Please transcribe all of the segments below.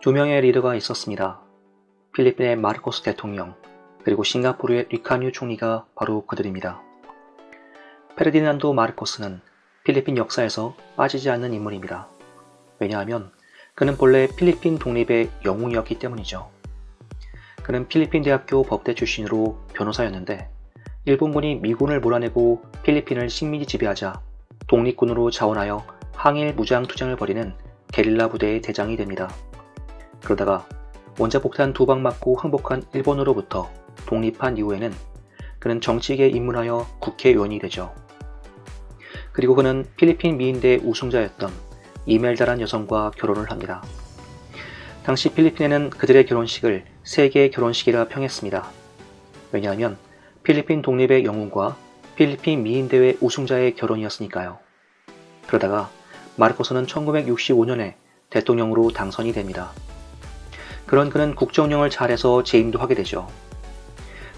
두 명의 리더가 있었습니다. 필리핀의 마르코스 대통령, 그리고 싱가포르의 리카뉴 총리가 바로 그들입니다. 페르디난도 마르코스는 필리핀 역사에서 빠지지 않는 인물입니다. 왜냐하면 그는 본래 필리핀 독립의 영웅이었기 때문이죠. 그는 필리핀 대학교 법대 출신으로 변호사였는데 일본군이 미군을 몰아내고 필리핀을 식민지 지배하자 독립군으로 자원하여 항일 무장투쟁을 벌이는 게릴라 부대의 대장이 됩니다. 그러다가 원자폭탄 2방 맞고 항복한 일본으로부터 독립한 이후에는 그는 정치계에 입문하여 국회의원이 되죠. 그리고 그는 필리핀 미인대 우승자였던 이멜다란 여성과 결혼을 합니다. 당시 필리핀에는 그들의 결혼식을 세계의 결혼식이라 평했습니다. 왜냐하면 필리핀 독립의 영웅과 필리핀 미인대회 우승자의 결혼이었으니까요. 그러다가 마르코스는 1965년에 대통령으로 당선이 됩니다. 그런 그는 국정운영을 잘해서 재임도 하게 되죠.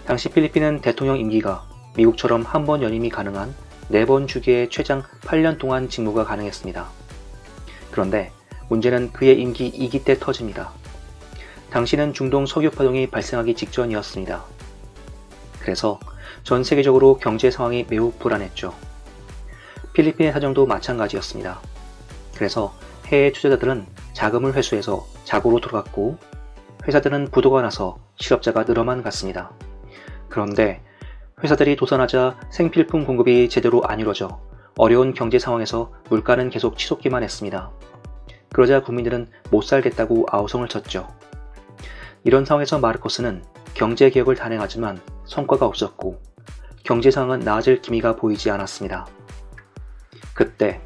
당시 필리핀은 대통령 임기가 미국처럼 한 번 연임이 가능한 4번 주기에 최장 8년 동안 직무가 가능했습니다. 그런데 문제는 그의 임기 2기 때 터집니다. 당시는 중동 석유 파동이 발생하기 직전이었습니다. 그래서 전 세계적으로 경제 상황이 매우 불안했죠. 필리핀의 사정도 마찬가지였습니다. 그래서 해외 투자자들은 자금을 회수해서 자국으로 돌아갔고 회사들은 부도가 나서 실업자가 늘어만 갔습니다. 그런데 회사들이 도산하자 생필품 공급이 제대로 안 이루어져 어려운 경제 상황에서 물가는 계속 치솟기만 했습니다. 그러자 국민들은 못 살겠다고 아우성을 쳤죠. 이런 상황에서 마르코스는 경제개혁을 단행하지만 성과가 없었고 경제 상황은 나아질 기미가 보이지 않았습니다. 그때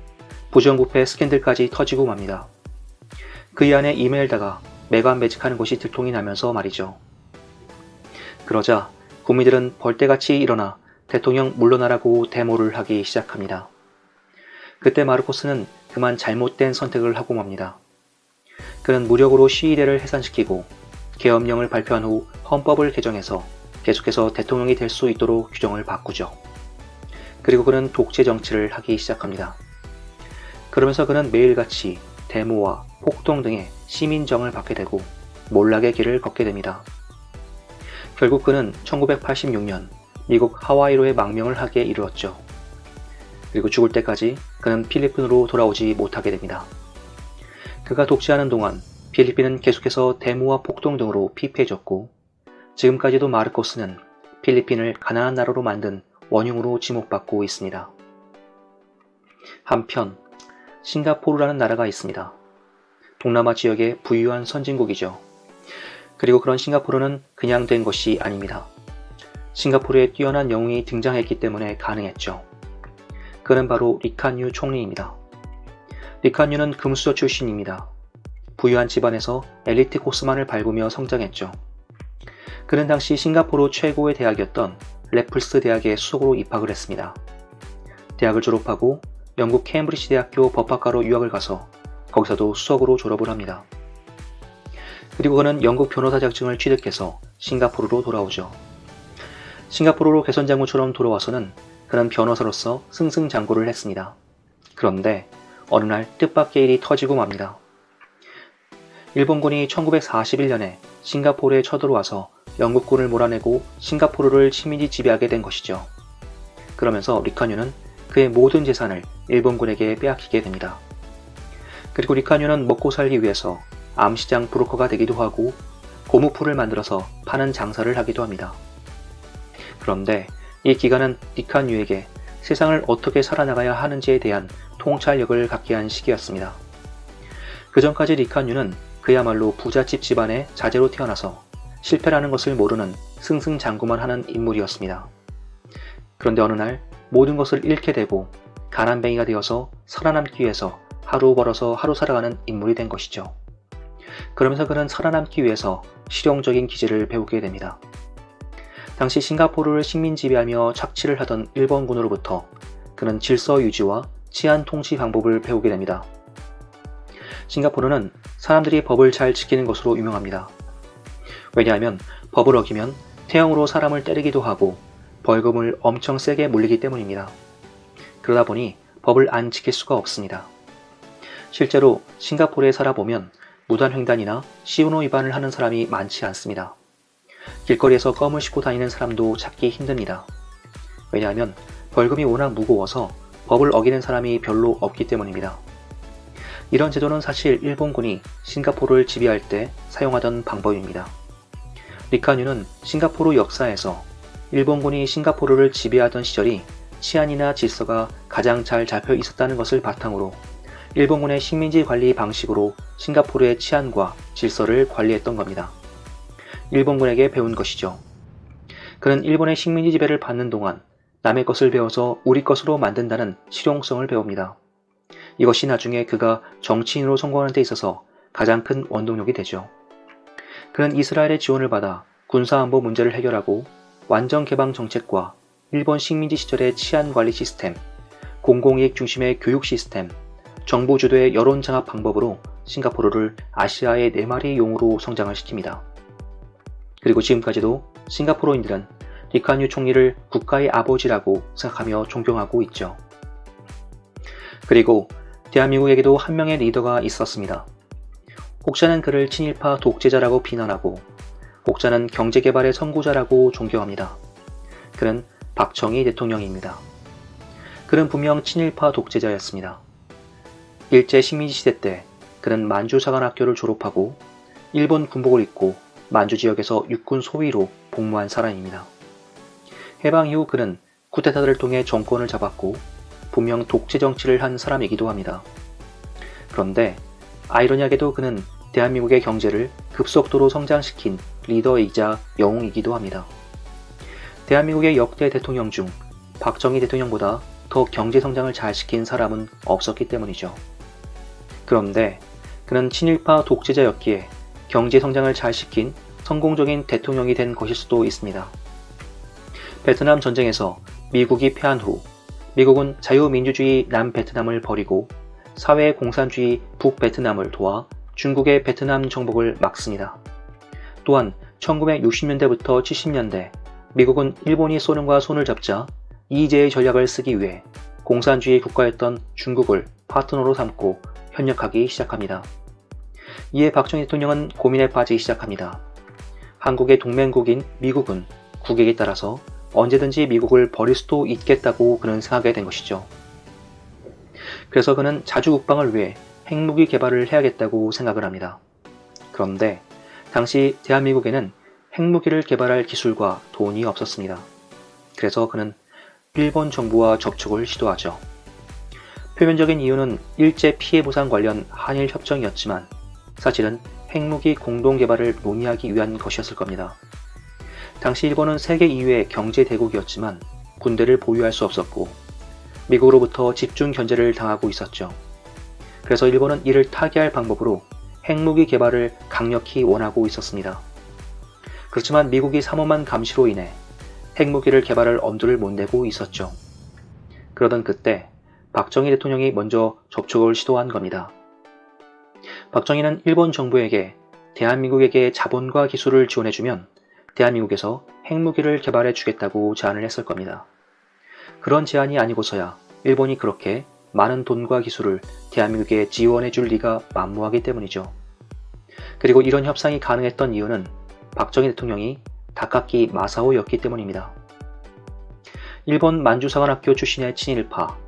부정부패 스캔들까지 터지고 맙니다. 그의 아내 이멜다가 매관매직하는 것이 들통이 나면서 말이죠. 그러자 국민들은 벌떼같이 일어나 대통령 물러나라고 데모를 하기 시작합니다. 그때 마르코스는 그만 잘못된 선택을 하고 맙니다. 그는 무력으로 시위대를 해산시키고 계엄령을 발표한 후 헌법을 개정해서 계속해서 대통령이 될 수 있도록 규정을 바꾸죠. 그리고 그는 독재 정치를 하기 시작합니다. 그러면서 그는 매일같이 데모와 폭동 등의 시민정을 받게 되고 몰락의 길을 걷게 됩니다. 결국 그는 1986년 미국 하와이로의 망명을 하게 이르렀죠. 그리고 죽을 때까지 그는 필리핀으로 돌아오지 못하게 됩니다. 그가 독재하는 동안 필리핀은 계속해서 데모와 폭동 등으로 피폐해졌고 지금까지도 마르코스는 필리핀을 가난한 나라로 만든 원흉으로 지목받고 있습니다. 한편 싱가포르라는 나라가 있습니다. 동남아 지역의 부유한 선진국이죠. 그리고 그런 싱가포르는 그냥 된 것이 아닙니다. 싱가포르에 뛰어난 영웅이 등장했기 때문에 가능했죠. 그는 바로 리카뉴 총리입니다. 리카뉴는 금수저 출신입니다. 부유한 집안에서 엘리트 코스만을 밟으며 성장했죠. 그는 당시 싱가포르 최고의 대학이었던 래플스 대학의 수석으로 입학을 했습니다. 대학을 졸업하고 영국 케임브리지 대학교 법학과로 유학을 가서 거기서도 수석으로 졸업을 합니다. 그리고 그는 영국 변호사 자격증을 취득해서 싱가포르로 돌아오죠. 싱가포르로 개선장군처럼 돌아와서는 그는 변호사로서 승승장구를 했습니다. 그런데 어느 날 뜻밖의 일이 터지고 맙니다. 일본군이 1941년에 싱가포르에 쳐들어와서 영국군을 몰아내고 싱가포르를 식민지 지배하게 된 것이죠. 그러면서 리카뉴는 그의 모든 재산을 일본군에게 빼앗기게 됩니다. 그리고 리카뉴는 먹고 살기 위해서 암시장 브로커가 되기도 하고 고무풀을 만들어서 파는 장사를 하기도 합니다. 그런데 이 기간은 리카뉴에게 세상을 어떻게 살아나가야 하는지에 대한 통찰력을 갖게 한 시기였습니다. 그 전까지 리카뉴는 그야말로 부잣집 집안의 자제로 태어나서 실패라는 것을 모르는 승승장구만 하는 인물이었습니다. 그런데 어느 날 모든 것을 잃게 되고 가난뱅이가 되어서 살아남기 위해서 하루 벌어서 하루 살아가는 인물이 된 것이죠. 그러면서 그는 살아남기 위해서 실용적인 기질을 배우게 됩니다. 당시 싱가포르를 식민 지배하며 착취를 하던 일본군으로부터 그는 질서 유지와 치안 통치 방법을 배우게 됩니다. 싱가포르는 사람들이 법을 잘 지키는 것으로 유명합니다. 왜냐하면 법을 어기면 태형으로 사람을 때리기도 하고 벌금을 엄청 세게 물리기 때문입니다. 그러다 보니 법을 안 지킬 수가 없습니다. 실제로 싱가포르에 살아보면 무단횡단이나 시운호 위반을 하는 사람이 많지 않습니다. 길거리에서 껌을 씹고 다니는 사람도 찾기 힘듭니다. 왜냐하면 벌금이 워낙 무거워서 법을 어기는 사람이 별로 없기 때문입니다. 이런 제도는 사실 일본군이 싱가포르를 지배할 때 사용하던 방법입니다. 리카뉴는 싱가포르 역사에서 일본군이 싱가포르를 지배하던 시절이 치안이나 질서가 가장 잘 잡혀 있었다는 것을 바탕으로 일본군의 식민지 관리 방식으로 싱가포르의 치안과 질서를 관리했던 겁니다. 일본군에게 배운 것이죠. 그는 일본의 식민지 지배를 받는 동안 남의 것을 배워서 우리 것으로 만든다는 실용성을 배웁니다. 이것이 나중에 그가 정치인으로 성공하는 데 있어서 가장 큰 원동력이 되죠. 그는 이스라엘의 지원을 받아 군사안보 문제를 해결하고 완전개방 정책과 일본 식민지 시절의 치안관리 시스템, 공공이익 중심의 교육 시스템, 정부 주도의 여론 장악 방법으로 싱가포르를 아시아의 4마리 용으로 성장을 시킵니다. 그리고 지금까지도 싱가포르인들은 리카뉴 총리를 국가의 아버지라고 생각하며 존경하고 있죠. 그리고 대한민국에게도 한 명의 리더가 있었습니다. 혹자는 그를 친일파 독재자라고 비난하고 혹자는 경제개발의 선구자라고 존경합니다. 그는 박정희 대통령입니다. 그는 분명 친일파 독재자였습니다. 일제 식민지 시대 때 그는 만주사관학교를 졸업하고 일본 군복을 입고 만주 지역에서 육군 소위로 복무한 사람입니다. 해방 이후 그는 쿠데타를 통해 정권을 잡았고 분명 독재 정치를 한 사람이기도 합니다. 그런데 아이러니하게도 그는 대한민국의 경제를 급속도로 성장시킨 리더이자 영웅이기도 합니다. 대한민국의 역대 대통령 중 박정희 대통령보다 더 경제 성장을 잘 시킨 사람은 없었기 때문이죠. 그런데 그는 친일파 독재자였기에 경제 성장을 잘 시킨 성공적인 대통령이 된 것일 수도 있습니다. 베트남 전쟁에서 미국이 패한 후 미국은 자유민주주의 남베트남을 버리고 사회공산주의 북베트남을 도와 중국의 베트남 정복을 막습니다. 또한 1960년대부터 70년대 미국은 일본이 소련과 손을 잡자 이재의 전략을 쓰기 위해 공산주의 국가였던 중국을 파트너로 삼고 협력하기 시작합니다. 이에 박정희 대통령은 고민에 빠지기 시작합니다. 한국의 동맹국인 미국은 국익에 따라서 언제든지 미국을 버릴 수도 있겠다고 그는 생각하게 된 것이죠. 그래서 그는 자주국방을 위해 핵무기 개발을 해야겠다고 생각을 합니다. 그런데 당시 대한민국에는 핵무기를 개발할 기술과 돈이 없었습니다. 그래서 그는 일본 정부와 접촉을 시도하죠. 표면적인 이유는 일제 피해 보상 관련 한일 협정이었지만 사실은 핵무기 공동 개발을 논의하기 위한 것이었을 겁니다. 당시 일본은 세계 2위의 경제 대국이었지만 군대를 보유할 수 없었고 미국으로부터 집중 견제를 당하고 있었죠. 그래서 일본은 이를 타개할 방법으로 핵무기 개발을 강력히 원하고 있었습니다. 그렇지만 미국이 삼엄한 감시로 인해 핵무기를 개발할 엄두를 못 내고 있었죠. 그러던 그때 박정희 대통령이 먼저 접촉을 시도한 겁니다. 박정희는 일본 정부에게 대한민국에게 자본과 기술을 지원해주면 대한민국에서 핵무기를 개발해 주겠다고 제안을 했을 겁니다. 그런 제안이 아니고서야 일본이 그렇게 많은 돈과 기술을 대한민국에 지원해 줄 리가 만무하기 때문이죠. 그리고 이런 협상이 가능했던 이유는 박정희 대통령이 다카키 마사오였기 때문입니다. 일본 만주사관학교 출신의 친일파,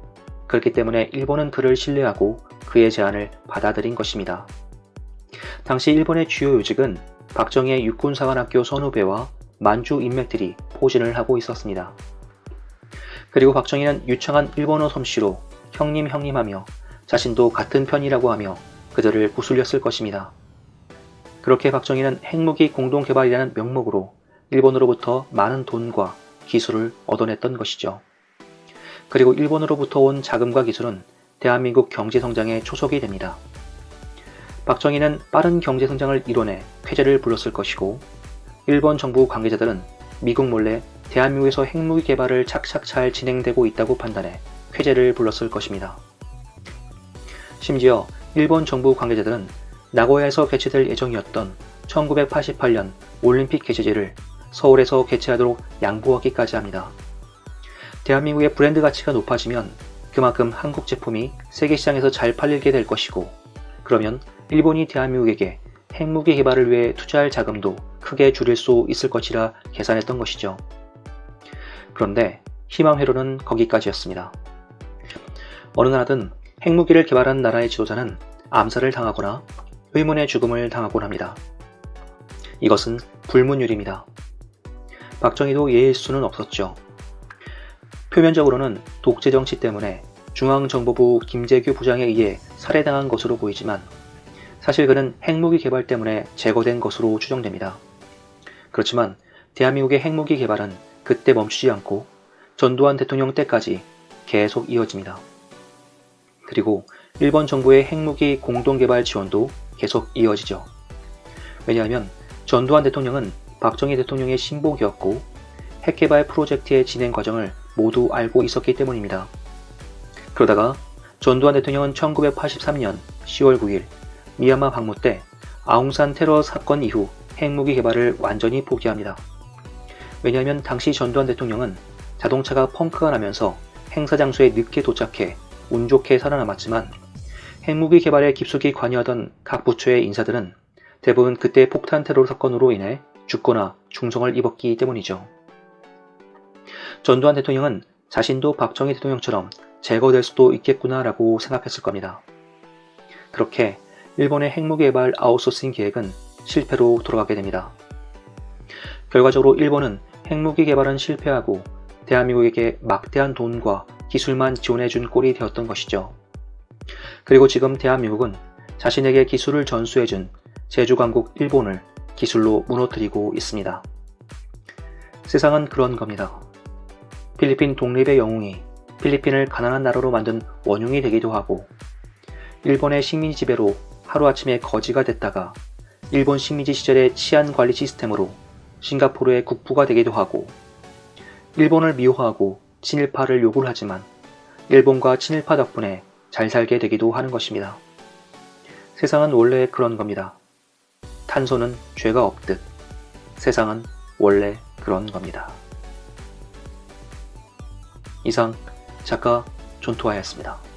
그렇기 때문에 일본은 그를 신뢰하고 그의 제안을 받아들인 것입니다. 당시 일본의 주요 요직은 박정희의 육군사관학교 선후배와 만주 인맥들이 포진을 하고 있었습니다. 그리고 박정희는 유창한 일본어 솜씨로 형님 형님하며 자신도 같은 편이라고 하며 그들을 부술렸을 것입니다. 그렇게 박정희는 핵무기 공동개발이라는 명목으로 일본으로부터 많은 돈과 기술을 얻어냈던 것이죠. 그리고 일본으로부터 온 자금과 기술은 대한민국 경제성장의 초석이 됩니다. 박정희는 빠른 경제성장을 이뤄내 쾌재를 불렀을 것이고 일본 정부 관계자들은 미국 몰래 대한민국에서 핵무기 개발을 착착 잘 진행되고 있다고 판단해 쾌재를 불렀을 것입니다. 심지어 일본 정부 관계자들은 나고야에서 개최될 예정이었던 1988년 올림픽 개최지를 서울에서 개최하도록 양보하기까지 합니다. 대한민국의 브랜드 가치가 높아지면 그만큼 한국 제품이 세계 시장에서 잘 팔리게 될 것이고 그러면 일본이 대한민국에게 핵무기 개발을 위해 투자할 자금도 크게 줄일 수 있을 것이라 계산했던 것이죠. 그런데 희망회로는 거기까지였습니다. 어느 나라든 핵무기를 개발한 나라의 지도자는 암살을 당하거나 의문의 죽음을 당하곤 합니다. 이것은 불문율입니다. 박정희도 예일 수는 없었죠. 표면적으로는 독재 정치 때문에 중앙정보부 김재규 부장에 의해 살해당한 것으로 보이지만 사실 그는 핵무기 개발 때문에 제거된 것으로 추정됩니다. 그렇지만 대한민국의 핵무기 개발은 그때 멈추지 않고 전두환 대통령 때까지 계속 이어집니다. 그리고 일본 정부의 핵무기 공동개발 지원도 계속 이어지죠. 왜냐하면 전두환 대통령은 박정희 대통령의 신복이었고 핵개발 프로젝트의 진행 과정을 모두 알고 있었기 때문입니다. 그러다가 전두환 대통령은 1983년 10월 9일 미얀마 방문 때 아웅산 테러 사건 이후 핵무기 개발을 완전히 포기합니다. 왜냐하면 당시 전두환 대통령은 자동차가 펑크가 나면서 행사 장소에 늦게 도착해 운 좋게 살아남았지만 핵무기 개발에 깊숙이 관여하던 각 부처의 인사들은 대부분 그때 폭탄 테러 사건으로 인해 죽거나 중성을 입었기 때문이죠. 전두환 대통령은 자신도 박정희 대통령처럼 제거될 수도 있겠구나라고 생각했을 겁니다. 그렇게 일본의 핵무기 개발 아웃소싱 계획은 실패로 돌아가게 됩니다. 결과적으로 일본은 핵무기 개발은 실패하고 대한민국에게 막대한 돈과 기술만 지원해준 꼴이 되었던 것이죠. 그리고 지금 대한민국은 자신에게 기술을 전수해준 제주강국 일본을 기술로 무너뜨리고 있습니다. 세상은 그런 겁니다. 필리핀 독립의 영웅이 필리핀을 가난한 나라로 만든 원흉이 되기도 하고 일본의 식민지 지배로 하루아침에 거지가 됐다가 일본 식민지 시절의 치안 관리 시스템으로 싱가포르의 국부가 되기도 하고 일본을 미워하고 친일파를 욕을 하지만 일본과 친일파 덕분에 잘 살게 되기도 하는 것입니다. 세상은 원래 그런 겁니다. 탄소는 죄가 없듯 세상은 원래 그런 겁니다. 이상 작가 존토하였습니다.